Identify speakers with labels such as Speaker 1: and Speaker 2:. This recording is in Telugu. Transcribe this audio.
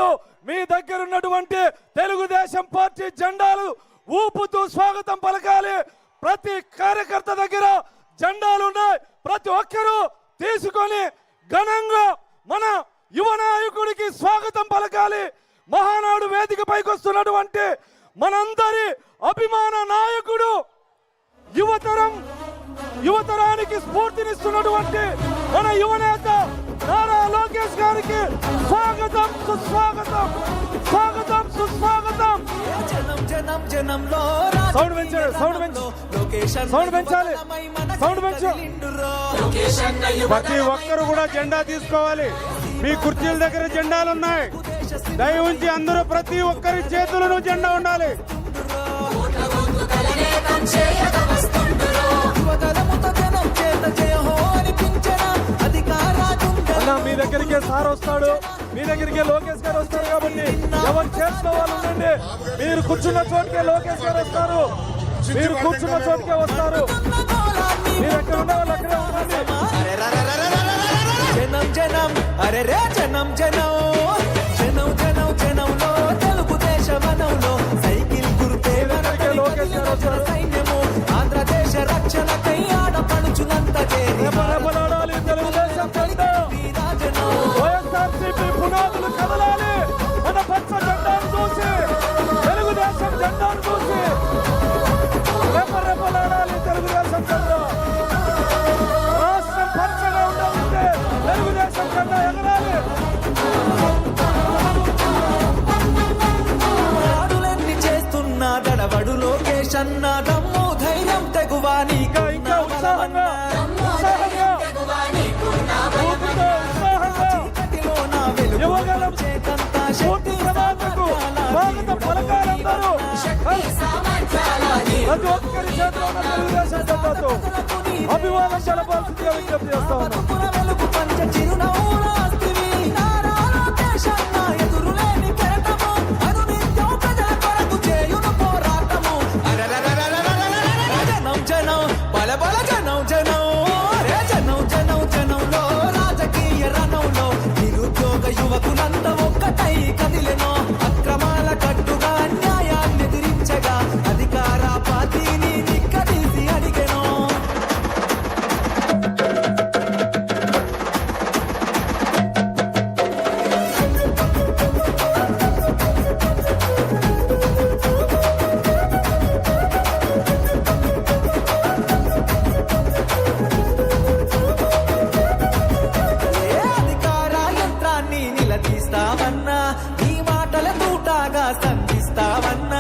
Speaker 1: జెండాలు మీ దగ్గర ఉన్నటువంటి తెలుగుదేశం పార్టీ జెండాలు ఊపుతూ స్వాగతం పలకాలి. ప్రతి కార్యకర్త దగ్గర జెండాలు ఉన్నాయి. ప్రతి ఒక్కరూ తీసుకొని ఘనంగా మన యువ నాయకుడికి స్వాగతం పలకాలి. మహానాడు వేదిక పైకి వస్తున్నటువంటి మనందరి అభిమాన నాయకుడు, యువతరానికి స్ఫూర్తినిస్తున్నటువంటి మన యువనేత నారా లోకేష్ గారికి స్వాగతం, సుస్వాగతం, స్వాగతం, సుస్వాగతం. సౌండ్ పెంచాలి, సౌండ్ పెంచాలి. ప్రతి ఒక్కరు కూడా జెండా తీసుకోవాలి. మీ కుర్చీల దగ్గర జెండాలు ఉన్నాయి. దయ ఉంచి అందరూ ప్రతి ఒక్కరి చేతులను జెండా ఉండాలి. మీ దగ్గరికే సార్ వస్తాడు, మీ దగ్గరికే లోకేష్ గారు వస్తారు. కాబట్టి ఎవరు చేసుకోవాలి ఉండండి. మీరు కూర్చున్న చోటుకే లోకేష్ గారు వస్తారు. మీరు కూర్చున్న చోటుకే వస్తారు. మీరు ఎక్కడ ఉన్న వాళ్ళు అక్కడే ఉండండి.
Speaker 2: జనం జనం అరే రే జనం జనం జనం జనం జనంలో తెలుగుదేశ వనంలో సైకిల్ గుర్తే
Speaker 1: లోకేష్ గారు వస్తారు.
Speaker 2: సైన్యము ఆంధ్రదేశ రక్షణకై ఆడపడుచునంత
Speaker 1: చేరాలి. తెలుగుదేశం జెండా, వైఎస్ఆర్సీపీ పునాదులు కదలాలి. మన పచ్చ జెండాను చూసి, తెలుగుదేశం జెండాను చూసి రెపరెపలాడాలి. తెలుగుదేశం జెండా రాష్ట్రం పచ్చగా ఉండాలంటే తెలుగుదేశం జెండా ఎగరాలి.
Speaker 2: ఆడులెన్ని చేస్తున్నా దడవడు లోకేష్ అన్న దమ్ము ధైర్యం తెగువాని
Speaker 1: ఇంకా ఉత్సాహంగా యువగలం పూర్తి సమాజకు స్వాగతం పలకాలందరూ. ప్రతి ఒక్కరి చేతిలో ఉన్న తెలుగుదేశం జెండాతో అభిమానం తెలపాల్సిందిగా విజ్ఞప్తి చేస్తా ఉన్నాం.
Speaker 2: యువకులంతా ఒక్కటై కదిలెనో అక్రమాల కట్టుగా న్యాయాన్ని ఎదిరించగా అధికార పార్టీని నిక్కదీసి అడిగెనో. తీస్తావన్నా నీ మాటల తూటాగా సంధిస్తావన్నా